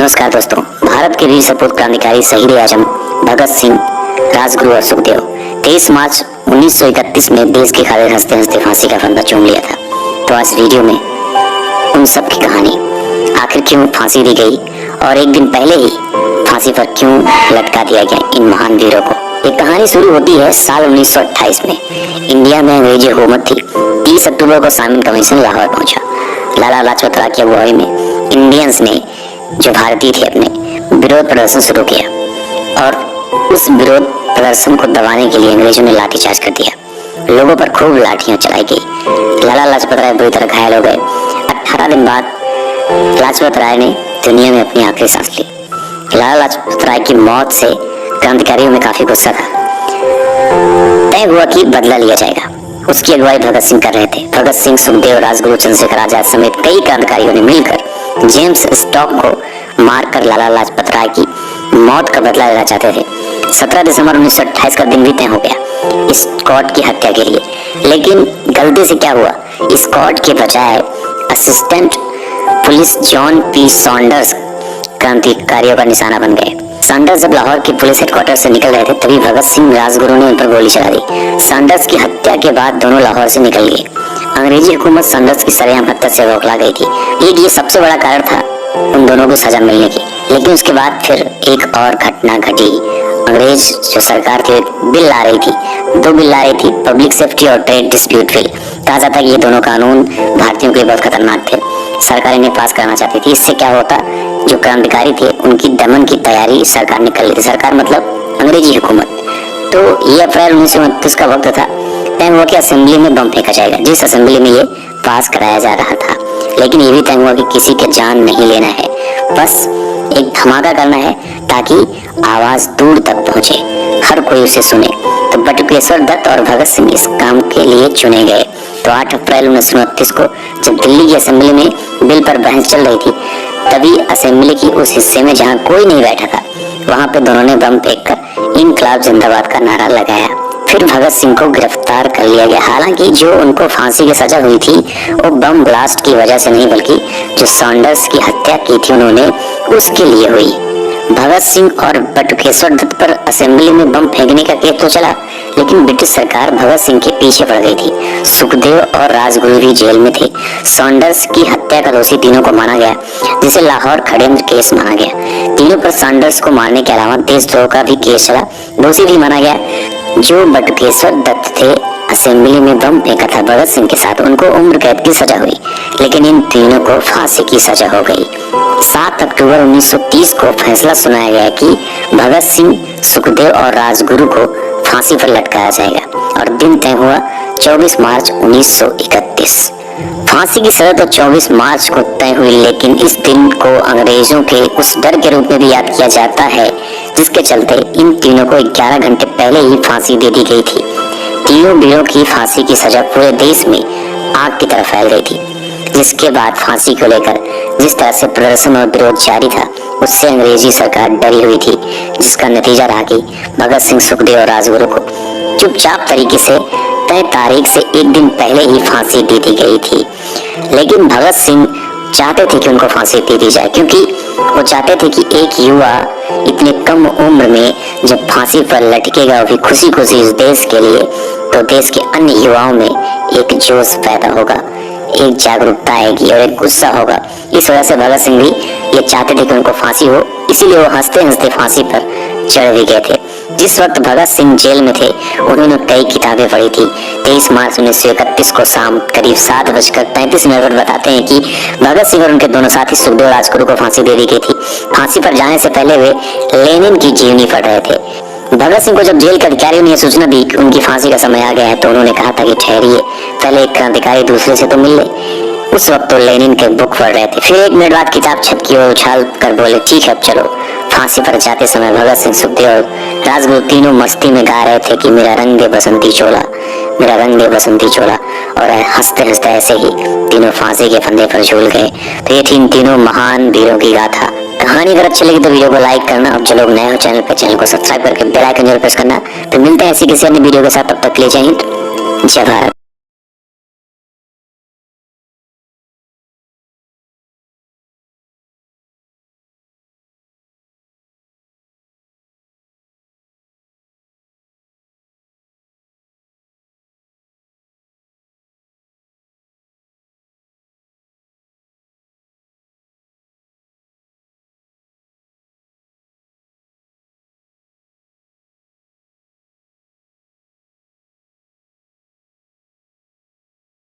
नमस्कार दोस्तों। भारत के वीर सपूत क्रांतिकारी शहीद आजम भगत सिंह, राजगुरु और सुखदेव 23 मार्च 1931 में देश के खातिर हंसते हंसते फांसी का फंदा चूम लिया था। तो आज वीडियो में उन सब की कहानी, आखिर क्यों फांसी दी गई और एक दिन पहले ही फांसी पर क्यों लटका दिया गया इन महान वीरों को। एक कहानी शुरू होती है साल 1928 में। इंडिया में अंग्रेजी हुकूमत थी। 30 अक्टूबर को साइमन कमीशन लाहौर पहुंचा। लाला लाजपत राय की अगुवाई में इंडियंस ने, जो भारतीय थे, अपने विरोध प्रदर्शन शुरू किया और उस विरोध प्रदर्शन को दबाने के लिए अंग्रेजों ने लाठीचार्ज कर दिया। लोगों पर खूब लाठियां चलाई गई। लाला लाजपत राय बुरी तरह घायल हो गए। 18 दिन बाद लाजपत राय ने दुनिया में अपनी आखिरी सांस ली। लाला लाजपत राय की मौत से क्रांतिकारियों में काफी गुस्सा था। तय हुआ कि बदला लिया जाएगा। उसकी अगुवाई भगत सिंह कर रहे थे। भगत सिंह, सुखदेव, राजगुरु, चंद्रशेखर आजाद समेत कई क्रांतिकारियों ने मिलकर जेम्स स्टॉक को मारकर लाला लाजपत राय की मौत का बदला लेना चाहते थे। 17 दिसंबर 1928 का दिन भी तय हो गया स्कॉट की हत्या के लिए। लेकिन गलती से क्या हुआ, स्कॉट के बजाय assistant police John P Saunders क्रांतिकारियों का निशाना बन गए। सैंडर्स जब लाहौर की पुलिस हेडक्वार्टर से निकल रहे थे, तभी भगत सिंह, राजगुरु ने उन पर गोली चला दी। सैंडर्स की हत्या के बाद दोनों लाहौर से निकल गए। अंग्रेजी हुकूमत सैंडर्स की सरेआम हत्या से बौखला गई थी। ये सबसे बड़ा कारण था उन दोनों को सजा मिलने की। लेकिन उसके बाद फिर एक और घटना घटी। अंग्रेज जो सरकार थी, बिल ला रही थी, 2 बिल ला रही थी, पब्लिक सेफ्टी और ट्रेड डिस्प्यूट बिल। कहा जाता है कि ये दोनों कानून भारतीयों के लिए बहुत खतरनाक थे। सरकार इन्हें पास करना चाहती थी। इससे क्या होता, जो क्रांतिकारी थे उनकी दमन की तैयारी सरकार ने कर ली थी। सरकार मतलब अंग्रेजी हुकूमत। तो ये अप्रैल 1929 का वक्त था। तय हुआ कि असेंबली में बम फेंका जाएगा, जिस असेंबली में ये पास कराया जा रहा था। लेकिन ये भी तय हुआ कि किसी के जान नहीं लेना है, बस एक धमाका करना है ताकि आवाज दूर तक पहुंचे, हर कोई उसे सुने। तो बटुकेश्वर दत्त और भगत सिंह इस काम के लिए चुने गए। तो 8 अप्रैल 1929 को जब दिल्ली की असेंबली में बिल पर बहस चल रही थी, तभी असेंबली की उस हिस्से में जहां कोई नहीं बैठा था, वहां पे दोनों ने बम फेंककर इनकलाब जिंदाबाद का नारा लगाया। फिर भगत सिंह को गिरफ्तार कर लिया गया। हालांकि जो उनको फांसी की सजा हुई थी वो बम ब्लास्ट की वजह से नहीं, बल्कि जो सॉन्डर्स की हत्या की थी उन्होंने, उसके लिए हुई। भगत सिंह और बटुकेश्वर दत्त पर असेंबली में बम फेंकने का केस तो चला, लेकिन ब्रिटिश सरकार भगत सिंह के पीछे पड़ गई थी। सुखदेव और राजगुरु भी जेल में थे। सॉन्डर्स की हत्या का दोषी तीनों को माना गया, जिसे लाहौर खड़ेंद्र केस माना गया। तीनों पर सॉन्डर्स को मारने के अलावा देशद्रोह का भी केस चला, दोषी भी माना गया। जो बटुकेश्वर दत्त थे, असेंबली में बम फेंका था भगत सिंह के साथ, उनको उम्र कैद की सजा हुई। लेकिन इन तीनों को फांसी की सजा हो गई। 7 अक्टूबर 1930 को फैसला सुनाया गया कि भगत सिंह, सुखदेव और राजगुरु को फांसी पर लटकाया जाएगा और दिन तय हुआ 24 मार्च 1931। फांसी की सजा तो 24 मार्च को तय हुई, लेकिन इस दिन को अंग्रेजों के उस डर के रूप में भी याद किया जाता है जिसके चलते इन तीनों को 11 घंटे पहले ही फांसी दे दी गई थी। तीनों वीरों की फांसी की सजा पूरे देश में आग की तरह फैल गई थी। जिसके बाद फांसी को लेकर जिस तरह से प्रदर्शन और विरोध जारी था, उससे अंग्रेजी सरकार डरी हुई थी, जिसका नतीजा रहा कि भगत सिंह, सुखदेव और राजगुरु को चुपचाप तरीके से तय तारीख से एक दिन पहले ही फांसी दे दी गई थी। लेकिन भगत सिंह चाहते थे कि उनको फांसी दे दी जाए, क्योंकि वो चाहते थे कि एक युवा इतने कम उम्र में जब फांसी पर लटकेगा, वो भी खुशी खुशी इस देश के लिए, तो देश के अन्य युवाओं में एक जोश पैदा होगा, एक जागरूकता आएगी और एक गुस्सा होगा। इस वजह से भगत सिंह भी ये चाहते थे कि उनको फांसी हो, इसीलिए वो हंसते हंसते फांसी पर चढ़ भी गए थे। जिस वक्त भगत सिंह जेल में थे, उन्होंने कई किताबें पढ़ी थी। 23 मार्च 1931 को शाम करीब 7:35 पर बताते हैं कि भगत सिंह और उनके दोनों साथी सुखदेव, राजगुरु को फांसी दे दी गई थी। फांसी पर जाने से पहले वे लेनिन की जीवनी पढ़ रहे थे। भगत सिंह को जब जेल के अधिकारियों ने सूचना दी कि उनकी फांसी का समय आ गया है, तो उन्होंने कहा था कि ठहरिए, पहले एक क्रांतिकारी दूसरे से तो मिल ले। उस वक्त तो लेनिन के बुक पढ़ रहे थे। फिर 1 मिनट बाद किताब छत की ओर उछाल कर बोले, ठीक है अब चलो। फांसी पर जाते समय भगत सिंह, सुखदेव और राजगुरु तीनों मस्ती में गा रहे थे कि मेरा रंग दे बसंती चोला, मेरा रंग दे बसंती चोला, और हंसते हंसते ऐसे ही तीनों फांसी के फंदे पर झूल गए। तो ये थी इन तीनों महान वीरों की गाथा। कहानी अगर अच्छी लगी तो वीडियो को लाइक करना, और जो लोग नए हो चैनल को सब्सक्राइब करके बेल आइकन जरूर प्रेस करना। तो मिलते हैं ऐसी किसी अन्य वीडियो के साथ, तब तक के लिए जय हिंद, जय भारत।